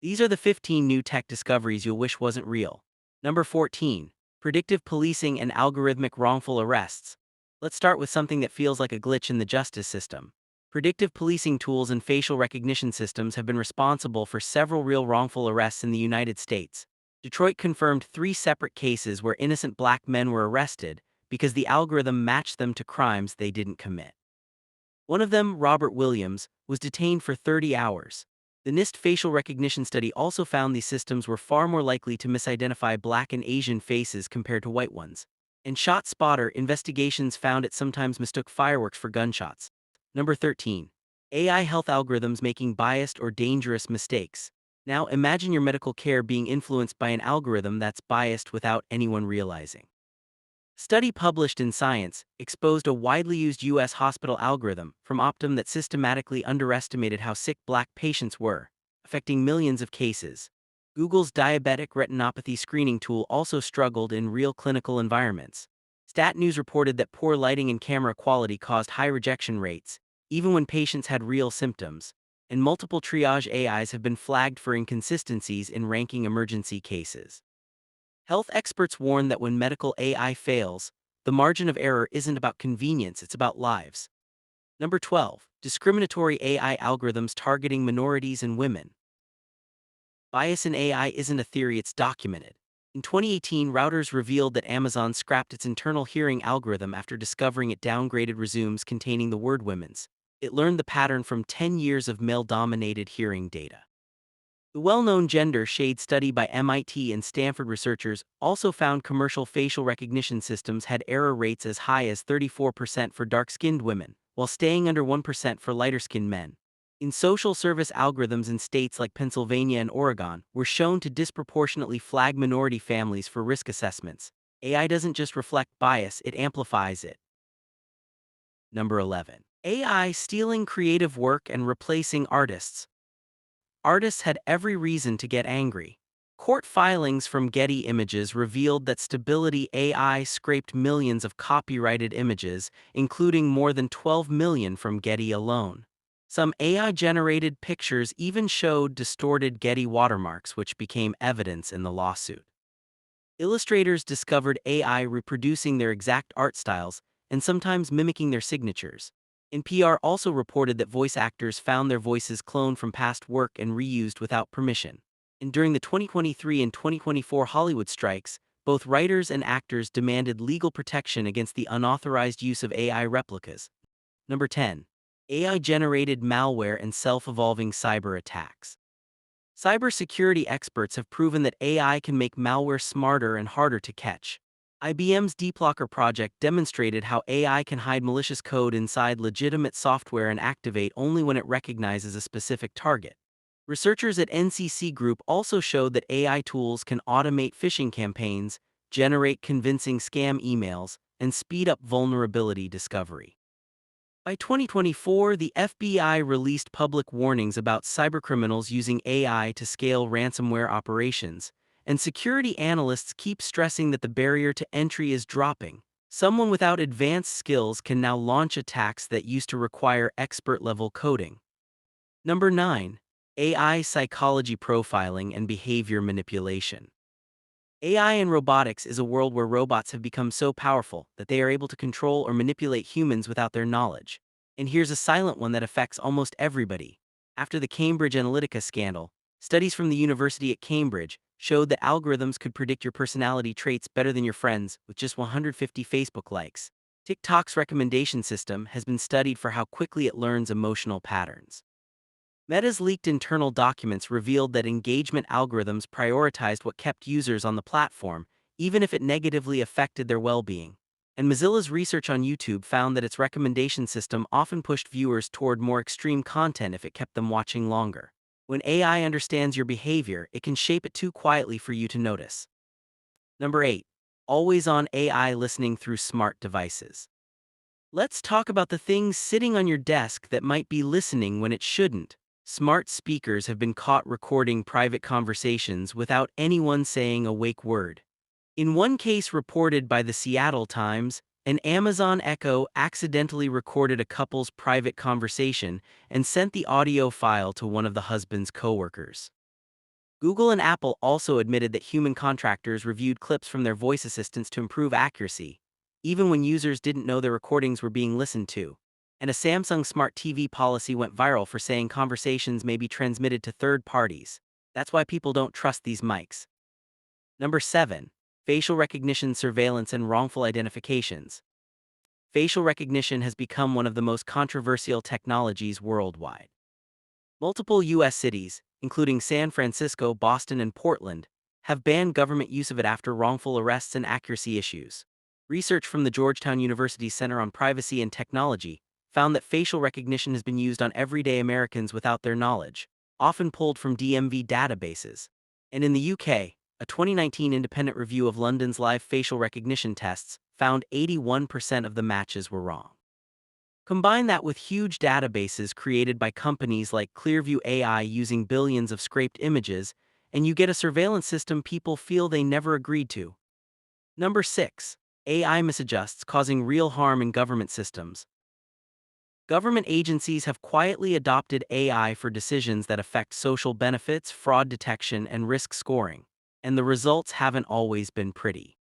These are the 15 new tech discoveries you'll wish wasn't real. Number 14. Predictive policing and algorithmic wrongful arrests. Let's start with something that feels like a glitch in the justice system. Predictive policing tools and facial recognition systems have been responsible for several real wrongful arrests in the United States. Detroit confirmed 3 separate cases where innocent black men were arrested because the algorithm matched them to crimes they didn't commit. One of them, Robert Williams, was detained for 30 hours. The NIST facial recognition study also found these systems were far more likely to misidentify black and Asian faces compared to white ones. In ShotSpotter, investigations found it sometimes mistook fireworks for gunshots. Number 13. AI health algorithms making biased or dangerous mistakes. Now imagine your medical care being influenced by an algorithm that's biased without anyone realizing. Study published in Science exposed a widely used U.S. hospital algorithm from Optum that systematically underestimated how sick black patients were, affecting millions of cases. Google's diabetic retinopathy screening tool also struggled in real clinical environments. Stat News reported that poor lighting and camera quality caused high rejection rates, even when patients had real symptoms. And multiple triage AIs have been flagged for inconsistencies in ranking emergency cases. Health experts warn that when medical AI fails, the margin of error isn't about convenience, it's about lives. Number 12. Discriminatory AI algorithms targeting minorities and women. Bias in AI isn't a theory, it's documented. In 2018, Routers revealed that Amazon scrapped its internal hearing algorithm after discovering it downgraded resumes containing the word women's. It learned the pattern from 10 years of male-dominated hearing data. The well-known gender shade study by MIT and Stanford researchers also found commercial facial recognition systems had error rates as high as 34% for dark-skinned women, while staying under 1% for lighter-skinned men. In social service algorithms in states like Pennsylvania and Oregon were shown to disproportionately flag minority families for risk assessments. AI doesn't just reflect bias, it amplifies it. Number 11. AI stealing creative work and replacing artists. Artists had every reason to get angry. Court filings from Getty Images revealed that Stability AI scraped millions of copyrighted images, including more than 12 million from Getty alone. Some AI-generated pictures even showed distorted Getty watermarks, which became evidence in the lawsuit. Illustrators discovered AI reproducing their exact art styles and sometimes mimicking their signatures. NPR also reported that voice actors found their voices cloned from past work and reused without permission. And during the 2023 and 2024 Hollywood strikes, both writers and actors demanded legal protection against the unauthorized use of AI replicas. Number 10. AI-generated malware and self-evolving cyber attacks. Cybersecurity experts have proven that AI can make malware smarter and harder to catch. IBM's DeepLocker project demonstrated how AI can hide malicious code inside legitimate software and activate only when it recognizes a specific target. Researchers at NCC Group also showed that AI tools can automate phishing campaigns, generate convincing scam emails, and speed up vulnerability discovery. By 2024, the FBI released public warnings about cybercriminals using AI to scale ransomware operations, and security analysts keep stressing that the barrier to entry is dropping. Someone without advanced skills can now launch attacks that used to require expert-level coding. Number 9. AI psychology profiling and behavior manipulation. AI in robotics is a world where robots have become so powerful that they are able to control or manipulate humans without their knowledge. And here's a silent one that affects almost everybody. After the Cambridge Analytica scandal, studies from the University at Cambridge showed that algorithms could predict your personality traits better than your friends with just 150 Facebook likes. TikTok's recommendation system has been studied for how quickly it learns emotional patterns. Meta's leaked internal documents revealed that engagement algorithms prioritized what kept users on the platform, even if it negatively affected their well-being. And Mozilla's research on YouTube found that its recommendation system often pushed viewers toward more extreme content if it kept them watching longer. When AI understands your behavior, it can shape it too quietly for you to notice. Number 8. Always-on AI listening through smart devices. Let's talk about the things sitting on your desk that might be listening when it shouldn't. Smart speakers have been caught recording private conversations without anyone saying a wake word. In one case reported by the Seattle Times, an Amazon Echo accidentally recorded a couple's private conversation and sent the audio file to one of the husband's coworkers. Google and Apple also admitted that human contractors reviewed clips from their voice assistants to improve accuracy, even when users didn't know their recordings were being listened to. And a Samsung Smart TV policy went viral for saying conversations may be transmitted to third parties. That's why people don't trust these mics. Number 7. Facial recognition surveillance and wrongful identifications. Facial recognition has become one of the most controversial technologies worldwide. Multiple U.S. cities, including San Francisco, Boston, and Portland, have banned government use of it after wrongful arrests and accuracy issues. Research from the Georgetown University Center on Privacy and Technology found that facial recognition has been used on everyday Americans without their knowledge, often pulled from DMV databases. And in the UK, a 2019 independent review of London's live facial recognition tests found 81% of the matches were wrong. Combine that with huge databases created by companies like Clearview AI using billions of scraped images, and you get a surveillance system people feel they never agreed to. Number 6. AI misadjusts causing real harm in government systems. Government agencies have quietly adopted AI for decisions that affect social benefits, fraud detection, and risk scoring, and the results haven't always been pretty.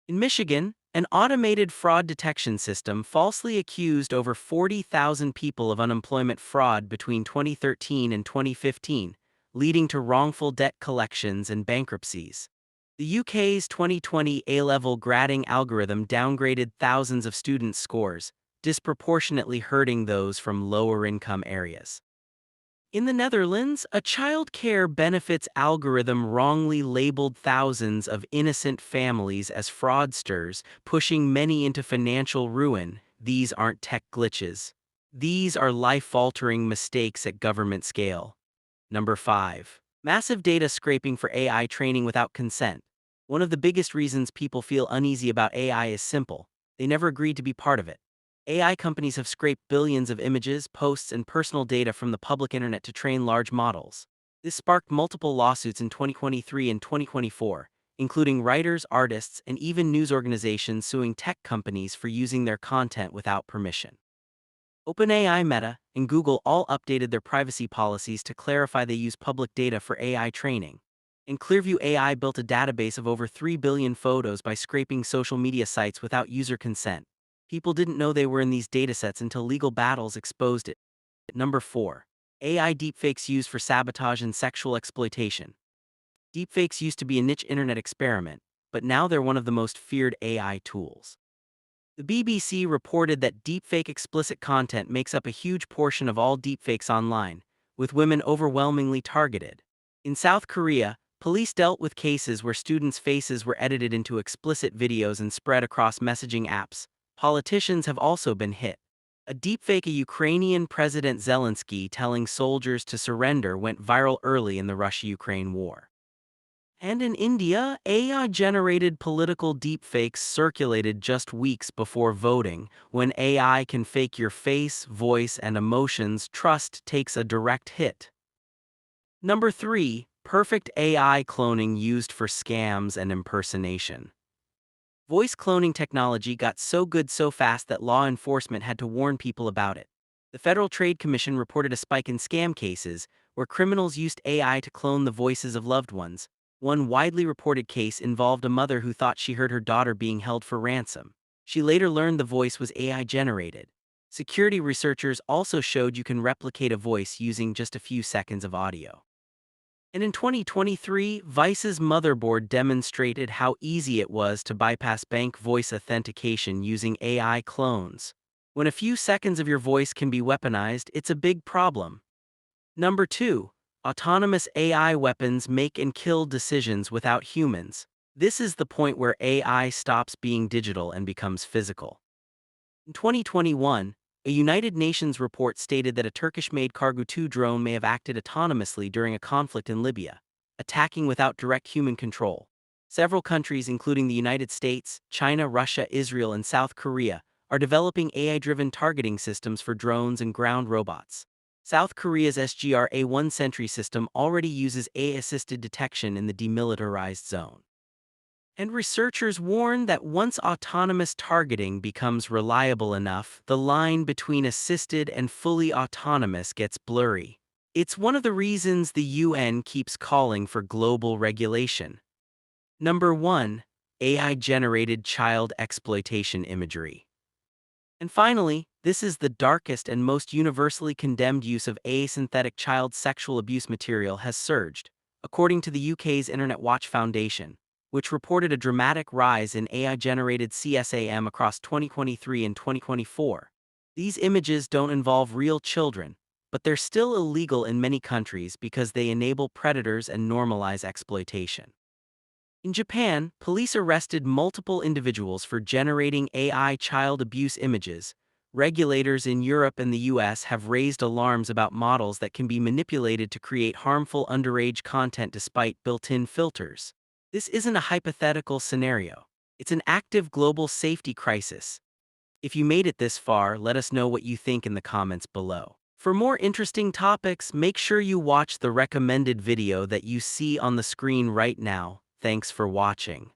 In Michigan, an automated fraud detection system falsely accused over 40,000 people of unemployment fraud between 2013 and 2015, leading to wrongful debt collections and bankruptcies. The UK's 2020 A-level grading algorithm downgraded thousands of students' scores, disproportionately hurting those from lower-income areas. In the Netherlands, a child care benefits algorithm wrongly labeled thousands of innocent families as fraudsters, pushing many into financial ruin. These aren't tech glitches. These are life-altering mistakes at government scale. Number 5. Massive data scraping for AI training without consent. One of the biggest reasons people feel uneasy about AI is simple: they never agreed to be part of it. AI companies have scraped billions of images, posts, and personal data from the public internet to train large models. This sparked multiple lawsuits in 2023 and 2024, including writers, artists, and even news organizations suing tech companies for using their content without permission. OpenAI, Meta, and Google all updated their privacy policies to clarify they use public data for AI training. And Clearview AI built a database of over 3 billion photos by scraping social media sites without user consent. People didn't know they were in these datasets until legal battles exposed it. Number 4. AI deepfakes used for sabotage and sexual exploitation. Deepfakes used to be a niche internet experiment, but now they're one of the most feared AI tools. The BBC reported that deepfake explicit content makes up a huge portion of all deepfakes online, with women overwhelmingly targeted. In South Korea, police dealt with cases where students' faces were edited into explicit videos and spread across messaging apps. Politicians have also been hit. A deepfake of Ukrainian President Zelensky telling soldiers to surrender went viral early in the Russia-Ukraine war. And in India, AI-generated political deepfakes circulated just weeks before voting. When AI can fake your face, voice, and emotions, trust takes a direct hit. Number 3. Perfect AI cloning used for scams and impersonation. Voice cloning technology got so good so fast that law enforcement had to warn people about it. The Federal Trade Commission reported a spike in scam cases where criminals used AI to clone the voices of loved ones. One widely reported case involved a mother who thought she heard her daughter being held for ransom. She later learned the voice was AI generated. Security researchers also showed you can replicate a voice using just a few seconds of audio. And in 2023, Vice's motherboard demonstrated how easy it was to bypass bank voice authentication using AI clones. When a few seconds of your voice can be weaponized, it's a big problem. Number 2. Autonomous AI weapons make and kill decisions without humans. This is the point where AI stops being digital and becomes physical. In 2021, a United Nations report stated that a Turkish-made Cargo 2 drone may have acted autonomously during a conflict in Libya, attacking without direct human control. Several countries, including the United States, China, Russia, Israel, and South Korea, are developing AI-driven targeting systems for drones and ground robots. South Korea's SGR-A1 Sentry system already uses AI-assisted detection in the demilitarized zone. And researchers warn that once autonomous targeting becomes reliable enough, the line between assisted and fully autonomous gets blurry. It's one of the reasons the UN keeps calling for global regulation. Number 1. AI-generated child exploitation imagery. And finally, this is the darkest and most universally condemned use of synthetic child sexual abuse material has surged, according to the UK's Internet Watch Foundation, which reported a dramatic rise in AI-generated CSAM across 2023 and 2024. These images don't involve real children, but they're still illegal in many countries because they enable predators and normalize exploitation. In Japan, police arrested multiple individuals for generating AI child abuse images. Regulators in Europe and the US have raised alarms about models that can be manipulated to create harmful underage content despite built-in filters. This isn't a hypothetical scenario. It's an active global safety crisis. If you made it this far, let us know what you think in the comments below. For more interesting topics, make sure you watch the recommended video that you see on the screen right now. Thanks for watching.